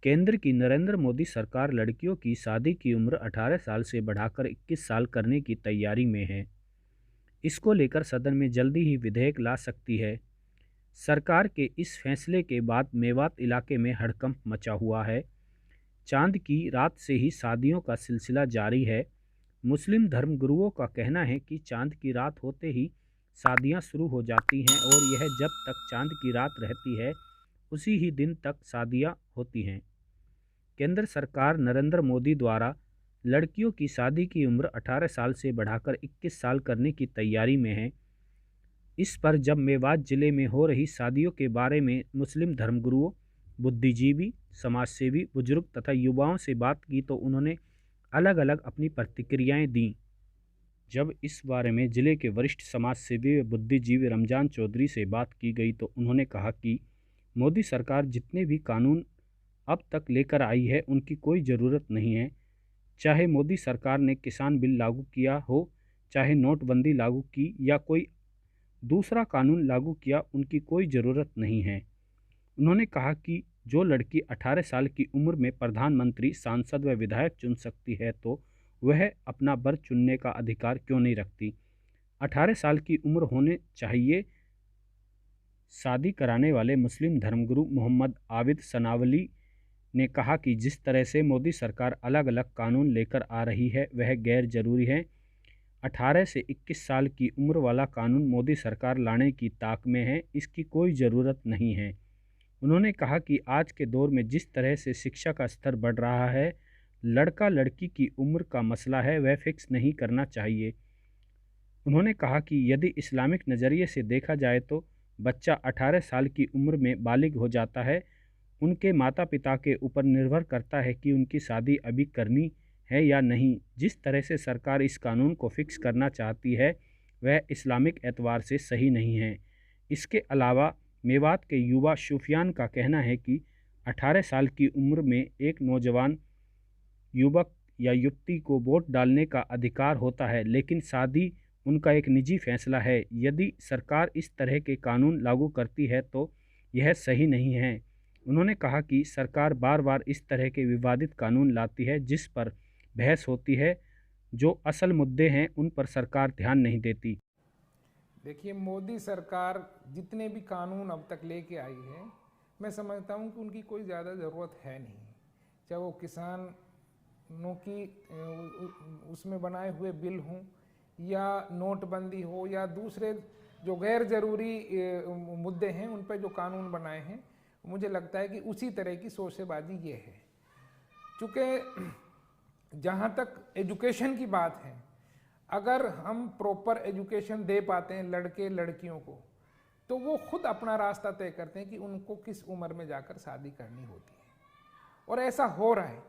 केंद्र की नरेंद्र मोदी सरकार लड़कियों की शादी की उम्र 18 साल से बढ़ाकर 21 साल करने की तैयारी में है। इसको लेकर सदन में जल्दी ही विधेयक ला सकती है। सरकार के इस फैसले के बाद मेवात इलाके में हड़कंप मचा हुआ है। चांद की रात से ही शादियों का सिलसिला जारी है। मुस्लिम धर्मगुरुओं का कहना है कि चांद की रात होते ही शादियां शुरू हो जाती हैं और यह जब तक चांद की रात रहती है उसी ही दिन तक शादियां होती हैं। केंद्र सरकार नरेंद्र मोदी द्वारा लड़कियों की शादी की उम्र 18 साल से बढ़ाकर 21 साल करने की तैयारी में है। इस पर जब मेवात जिले में हो रही शादियों के बारे में मुस्लिम धर्मगुरुओं, बुद्धिजीवी, समाजसेवी, बुजुर्ग तथा युवाओं से बात की तो उन्होंने अलग अलग अपनी प्रतिक्रियाएं दी। जब इस बारे में जिले के वरिष्ठ समाजसेवी व बुद्धिजीवी रमजान चौधरी से बात की गई तो उन्होंने कहा कि मोदी सरकार जितने भी कानून अब तक लेकर आई है उनकी कोई ज़रूरत नहीं है। चाहे मोदी सरकार ने किसान बिल लागू किया हो, चाहे नोटबंदी लागू की या कोई दूसरा कानून लागू किया, उनकी कोई ज़रूरत नहीं है। उन्होंने कहा कि जो लड़की 18 साल की उम्र में प्रधानमंत्री, सांसद व विधायक चुन सकती है तो वह अपना वर चुनने का अधिकार क्यों नहीं रखती। 18 साल की उम्र होने चाहिए। शादी कराने वाले मुस्लिम धर्मगुरु मोहम्मद आबिद सनावली ने कहा कि जिस तरह से मोदी सरकार अलग अलग कानून लेकर आ रही है वह गैर जरूरी है। 18 से 21 साल की उम्र वाला कानून मोदी सरकार लाने की ताक में है, इसकी कोई ज़रूरत नहीं है। उन्होंने कहा कि आज के दौर में जिस तरह से शिक्षा का स्तर बढ़ रहा है, लड़का लड़की की उम्र का मसला है वह फिक्स नहीं करना चाहिए। उन्होंने कहा कि यदि इस्लामिक नज़रिए से देखा जाए तो बच्चा 18 साल की उम्र में बालिग हो जाता है। उनके माता पिता के ऊपर निर्भर करता है कि उनकी शादी अभी करनी है या नहीं। जिस तरह से सरकार इस कानून को फिक्स करना चाहती है वह इस्लामिक एतबार से सही नहीं है। इसके अलावा मेवात के युवा सुफियान का कहना है कि 18 साल की उम्र में एक नौजवान युवक या युवती को वोट डालने का अधिकार होता है, लेकिन शादी उनका एक निजी फैसला है। यदि सरकार इस तरह के कानून लागू करती है तो यह सही नहीं है। उन्होंने कहा कि सरकार बार बार इस तरह के विवादित कानून लाती है जिस पर बहस होती है, जो असल मुद्दे हैं उन पर सरकार ध्यान नहीं देती। देखिए, मोदी सरकार जितने भी कानून अब तक लेके आई है, मैं समझता हूँ कि उनकी कोई ज़्यादा ज़रूरत है नहीं। चाहे वो किसानों की उसमें बनाए हुए बिल हों या नोटबंदी हो या दूसरे जो गैर ज़रूरी मुद्दे हैं उन पर जो कानून बनाए हैं, मुझे लगता है कि उसी तरह की शोषेबाजी ये है। चूँकि जहाँ तक एजुकेशन की बात है, अगर हम प्रॉपर एजुकेशन दे पाते हैं लड़के लड़कियों को, तो वो खुद अपना रास्ता तय करते हैं कि उनको किस उम्र में जाकर शादी करनी होती है। और ऐसा हो रहा है।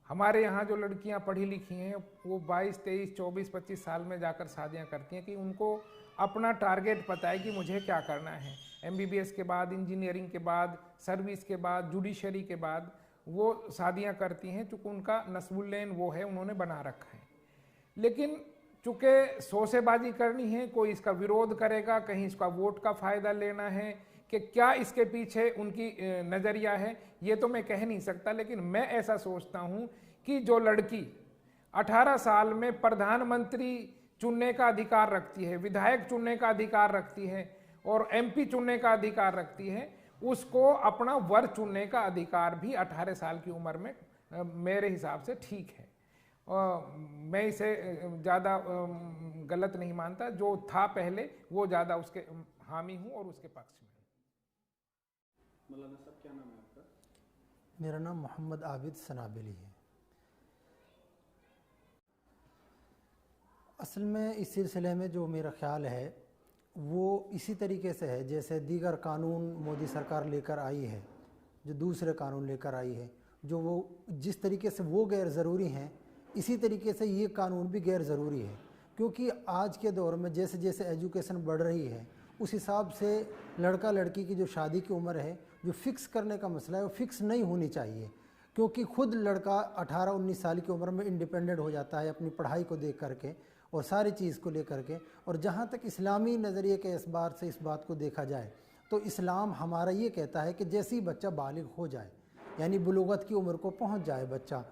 हमारे यहाँ जो लड़कियाँ पढ़ी लिखी हैं वो 22, 23, 24, 25 साल में जाकर शादियाँ करती हैं कि उनको अपना टारगेट पता है कि मुझे क्या करना है। MBBS के बाद, इंजीनियरिंग के बाद, सर्विस के बाद, जुडिशरी के बाद वो शादियाँ करती हैं, चूँकि उनका नस्बुल्लैन वो है, उन्होंने बना रखा है। लेकिन चूँकि शोषेबाजी करनी है, कोई इसका विरोध करेगा, कहीं इसका वोट का फ़ायदा लेना है कि क्या इसके पीछे उनकी नज़रिया है, ये तो मैं कह नहीं सकता। लेकिन मैं ऐसा सोचता हूँ कि जो लड़की 18 साल में प्रधानमंत्री चुनने का अधिकार रखती है, विधायक चुनने का अधिकार रखती है और MP चुनने का अधिकार रखती है, उसको अपना वर चुनने का अधिकार भी 18 साल की उम्र में मेरे हिसाब से ठीक है। मैं इसे ज़्यादा गलत नहीं मानता। जो था पहले वो ज़्यादा उसके हामी हूँ और उसके पक्ष में। मौलाना साहब, क्या नाम है आपका? मेरा नाम मोहम्मद आबिद सनाबली है। असल में इस सिलसिले में जो मेरा ख्याल है वो इसी तरीके से है जैसे दीगर कानून मोदी सरकार लेकर आई है, जो दूसरे कानून लेकर आई है, जो वो जिस तरीके से वो गैर ज़रूरी हैं, इसी तरीके से ये कानून भी गैर ज़रूरी है। क्योंकि आज के दौर में जैसे जैसे एजुकेशन बढ़ रही है उस हिसाब से लड़का लड़की की जो शादी की उम्र है, जो फिक्स करने का मसला है, वो फिक्स नहीं होनी चाहिए। क्योंकि खुद लड़का 18-19 साल की उम्र में इंडिपेंडेंट हो जाता है अपनी पढ़ाई को देख करके और सारी चीज़ को लेकर के। और जहाँ तक इस्लामी नज़रिए के एतबार से इस बात को देखा जाए तो इस्लाम हमारा ये कहता है कि जैसे ही बच्चा बालिग हो जाए, यानी बुलूगत की उम्र को पहुंच जाए बच्चा,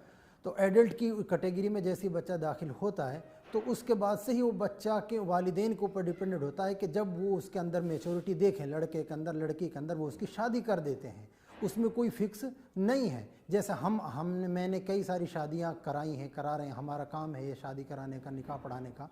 तो एडल्ट की कैटेगरी में जैसे ही बच्चा दाखिल होता है तो उसके बाद से ही वो बच्चा के वालिदैन के ऊपर डिपेंडेंट होता है कि जब वो उसके अंदर मैच्योरिटी देखें, लड़के के अंदर लड़की के अंदर, वो उसकी शादी कर देते हैं। उसमें कोई फिक्स नहीं है। जैसे हमने मैंने कई सारी शादियां कराई हैं, करा रहे हैं, हमारा काम है ये शादी कराने का, निकाह पढ़ाने का।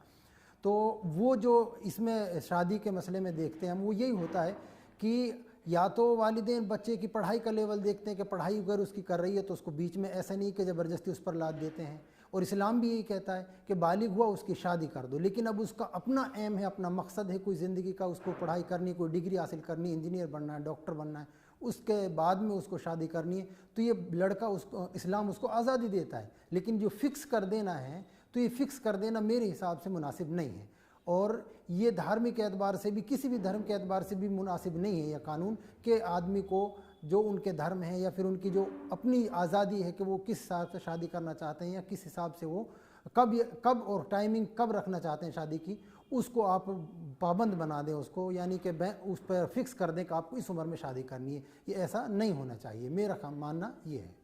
तो वो जो इसमें शादी के मसले में देखते हैं हम, वो यही होता है कि या तो वालिदैन बच्चे की पढ़ाई का लेवल देखते हैं कि पढ़ाई अगर उसकी कर रही है तो उसको बीच में ऐसा नहीं कि ज़बरदस्ती उस पर लाद देते हैं, और इस्लाम भी यही कहता है कि बालिग हुआ उसकी शादी कर दो। लेकिन अब उसका अपना एम है, अपना मकसद है कोई ज़िंदगी का, उसको पढ़ाई करनी, कोई डिग्री हासिल करनी, इंजीनियर बनना है, डॉक्टर बनना है, उसके बाद में उसको शादी करनी है, तो ये लड़का उसको, इस्लाम उसको आज़ादी देता है। लेकिन जो फिक्स कर देना है, तो ये फिक्स कर देना मेरे हिसाब से मुनासिब नहीं है, और ये धार्मिक एतबार से भी, किसी भी धर्म के एतबार से भी मुनासिब नहीं है यह कानून कि आदमी को जो उनके धर्म है या फिर उनकी जो अपनी आज़ादी है कि वो किस हिसाब से शादी करना चाहते हैं या किस हिसाब से वो कब और टाइमिंग कब रखना चाहते हैं शादी की, उसको आप पाबंद बना दें उसको, यानी कि उस पर फिक्स कर दें कि आपको इस उम्र में शादी करनी है। ये ऐसा नहीं होना चाहिए, मेरा मानना ये है।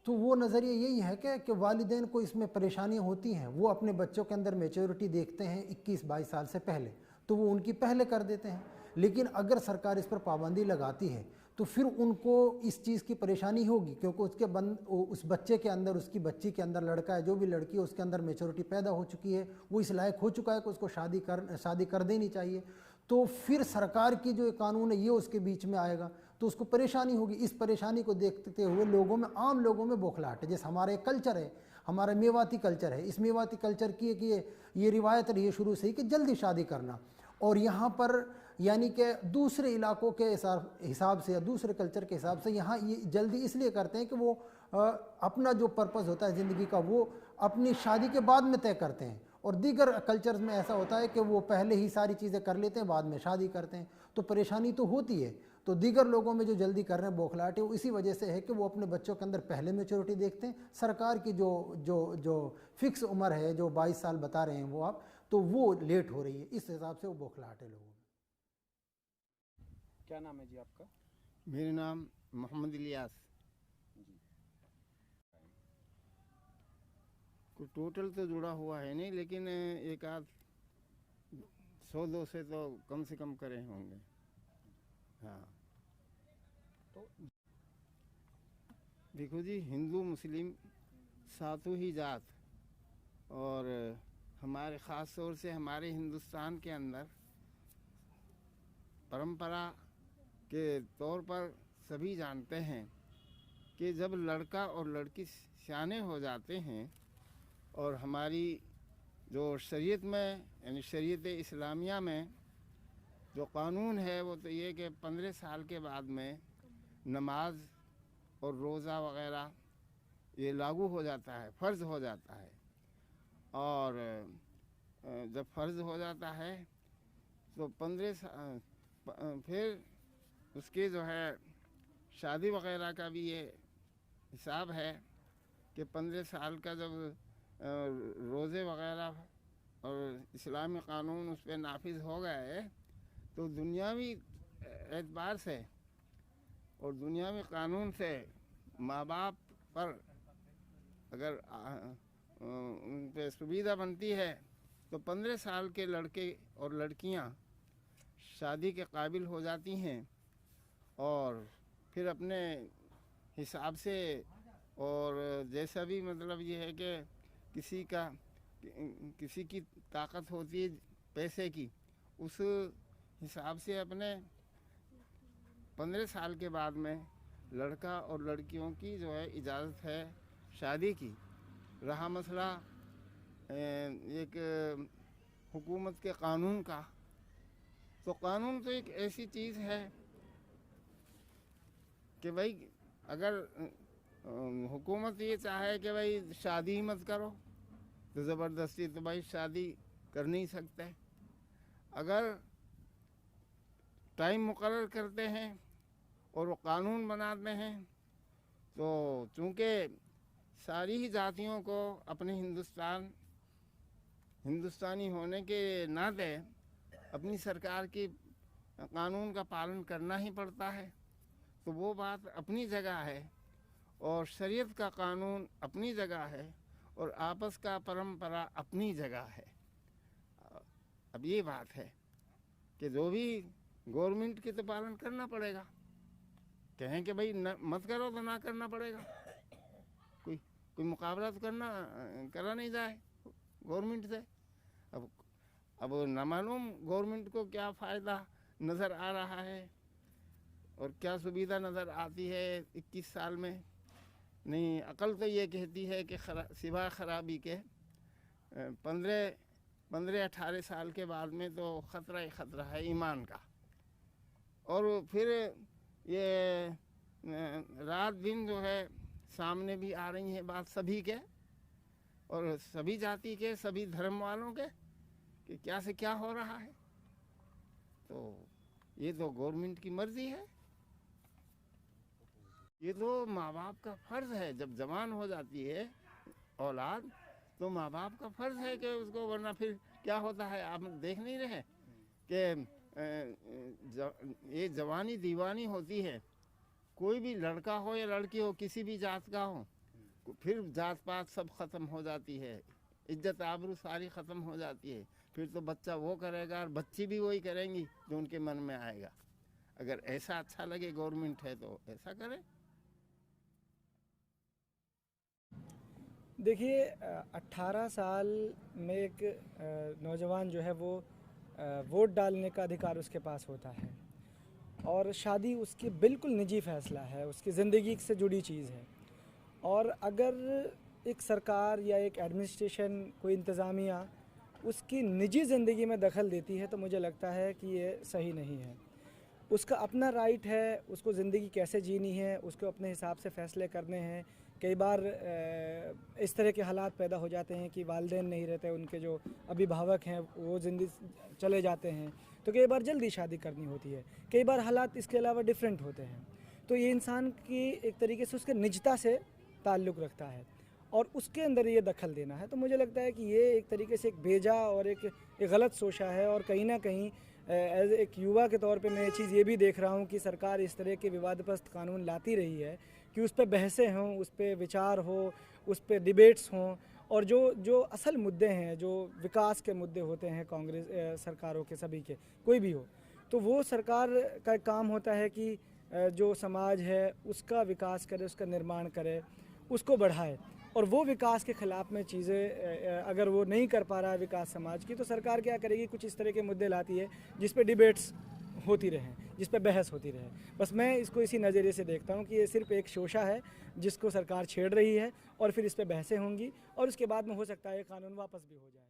तो वो नज़रिया यही है कि वालिदैन को इसमें परेशानियां होती हैं, वो अपने बच्चों के अंदर मैच्योरिटी देखते हैं 21-22 साल से पहले, तो वो उनकी पहले कर देते हैं। लेकिन अगर सरकार इस पर पाबंदी लगाती है तो फिर उनको इस चीज़ की परेशानी होगी, क्योंकि उस बच्चे के अंदर, उसकी बच्ची के अंदर, लड़का है जो भी लड़की है, उसके अंदर मैच्योरिटी पैदा हो चुकी है, वो इस लायक हो चुका है कि उसको शादी कर देनी चाहिए। तो फिर सरकार की जो कानून है ये उसके बीच में आएगा, तो उसको परेशानी होगी। इस परेशानी को देखते हुए लोगों में, आम लोगों में बौखलाहट है। जैसे हमारा एक कल्चर है, हमारा मेवाती कल्चर है, इस मेवाती कल्चर की है कि ये रिवायत रही है शुरू से ही कि जल्दी शादी करना, और यहाँ पर यानी कि दूसरे इलाकों के हिसाब से या दूसरे कल्चर के हिसाब से यहाँ ये जल्दी इसलिए करते हैं कि वो अपना जो पर्पज़ होता है ज़िंदगी का वो अपनी शादी के बाद में तय करते हैं, और दीगर कल्चर्स में ऐसा होता है कि वो पहले ही सारी चीज़ें कर लेते हैं, बाद में शादी करते हैं। तो परेशानी तो होती है। तो दीगर लोगों में जो जल्दी कर रहे हैं बौखलाहट है, वो इसी वजह से है कि वो अपने बच्चों के अंदर पहले मैच्योरिटी देखते हैं। सरकार की जो फिक्स उम्र है, जो 22 साल बता रहे हैं वो आप, तो वो लेट हो रही है, इस हिसाब से वो बौखलाहट है लोगों में। क्या नाम है जी आपका? मेरा नाम मोहम्मद इलियास। कोई टोटल तो जुड़ा हुआ है नहीं, लेकिन एक आध 100-200 से तो कम से कम करे होंगे। हाँ, तो देखो जी, हिंदू मुस्लिम सातों ही जात, और हमारे ख़ास तौर से हमारे हिंदुस्तान के अंदर परंपरा के तौर पर सभी जानते हैं कि जब लड़का और लड़की सियाने हो जाते हैं, और हमारी जो शरीयत में, यानी शरीयत इस्लामिया में जो कानून है वो तो ये कि 15 साल के बाद में नमाज और रोज़ा वग़ैरह ये लागू हो जाता है, फ़र्ज़ हो जाता है। और जब फ़र्ज़ हो जाता है तो 15 फिर उसके जो है शादी वग़ैरह का भी ये हिसाब है कि 15 साल का जब रोज़े वग़ैरह और इस्लामी क़ानून उस पर नाफिज हो गए, तो दुनियावी एतबार से और दुनियावी क़ानून से माँ बाप पर अगर उन पर सुविधा बनती है तो 15 साल के लड़के और लड़कियां शादी के काबिल हो जाती हैं, और फिर अपने हिसाब से, और जैसा भी मतलब ये है कि किसी की ताकत होती है पैसे की, उस हिसाब से अपने 15 साल के बाद में लड़का और लड़कियों की जो है इजाज़त है शादी की। रहा मसला एक हुकूमत के कानून का, तो कानून तो एक ऐसी चीज़ है कि भाई अगर हुकूमत ये चाहे कि भाई शादी ही मत करो, तो ज़बरदस्ती तो भाई शादी कर नहीं सकते। अगर टाइम मुकर्रर करते हैं और वो कानून बनाते हैं, तो चूँकि सारी ही जातियों को अपने हिंदुस्तानी होने के नाते अपनी सरकार की कानून का पालन करना ही पड़ता है। तो वो बात अपनी जगह है, और शरीयत का कानून अपनी जगह है, और आपस का परंपरा अपनी जगह है। अब ये बात है कि जो भी गवर्नमेंट के तो पालन करना पड़ेगा। कहें कि भाई मत करो तो ना करना पड़ेगा। कोई मुकाबला तो करा नहीं जाए गवर्नमेंट से। अब न मालूम गवर्नमेंट को क्या फ़ायदा नज़र आ रहा है और क्या सुविधा नज़र आती है 21 साल में। नहीं, अकल तो ये कहती है कि सिवा खराबी के 15-18 साल के बाद में तो ख़तरा ही ख़तरा है ईमान का। और फिर ये रात दिन जो है सामने भी आ रही है बात सभी के, और सभी जाति के, सभी धर्म वालों के, कि क्या से क्या हो रहा है। तो ये तो गवर्नमेंट की मर्जी है। ये तो माँ बाप का फ़र्ज़ है। जब जवान हो जाती है औलाद तो माँ बाप का फ़र्ज़ है कि उसको, वरना फिर क्या होता है आप देख नहीं रहे कि ये जवानी दीवानी होती है। कोई भी लड़का हो या लड़की हो, किसी भी जात का हो, फिर जात पात सब ख़त्म हो जाती है, इज्जत आबरू सारी ख़त्म हो जाती है। फिर तो बच्चा वो करेगा और बच्ची भी वही करेंगी जो उनके मन में आएगा। अगर ऐसा अच्छा लगे गवर्नमेंट है तो ऐसा करे। देखिए 18 साल में एक नौजवान जो है वो वोट डालने का अधिकार उसके पास होता है, और शादी उसकी बिल्कुल निजी फ़ैसला है, उसकी ज़िंदगी से जुड़ी चीज़ है। और अगर एक सरकार या एक एडमिनिस्ट्रेशन, कोई इंतज़ामिया उसकी निजी ज़िंदगी में दखल देती है तो मुझे लगता है कि ये सही नहीं है। उसका अपना राइट है, उसको ज़िंदगी कैसे जीनी है, उसको अपने हिसाब से फ़ैसले करने हैं। कई बार इस तरह के हालात पैदा हो जाते हैं कि वालिदैन नहीं रहते, उनके जो अभिभावक हैं वो ज़िंदगी चले जाते हैं, तो कई बार जल्दी शादी करनी होती है। कई बार हालात इसके अलावा डिफरेंट होते हैं। तो ये इंसान की एक तरीके से उसके निजता से ताल्लुक़ रखता है, और उसके अंदर ये दखल देना है। तो मुझे लगता है कि ये एक तरीके से एक बेजा और एक गलत सोचा है। और कहीं ना कहीं एज एक युवा के तौर पे मैं ये चीज़ ये भी देख रहा हूँ कि सरकार इस तरह के विवादग्रस्त कानून लाती रही है कि उस पर बहसें हों, उस पर विचार हो, उस पर डिबेट्स हों, और जो असल मुद्दे हैं, जो विकास के मुद्दे होते हैं कांग्रेस सरकारों के, सभी के, कोई भी हो, तो वो सरकार का काम होता है कि जो समाज है उसका विकास करे, उसका निर्माण करे, उसको बढ़ाए। और वो विकास के ख़िलाफ़ में चीज़ें अगर वो नहीं कर पा रहा है विकास समाज की, तो सरकार क्या करेगी, कुछ इस तरह के मुद्दे लाती है जिस पे डिबेट्स होती रहें, जिस पे बहस होती रहे। बस मैं इसको इसी नज़रिए से देखता हूँ कि ये सिर्फ एक शोषा है जिसको सरकार छेड़ रही है, और फिर इस पे बहसें होंगी, और उसके बाद में हो सकता है ये कानून वापस भी हो जाए।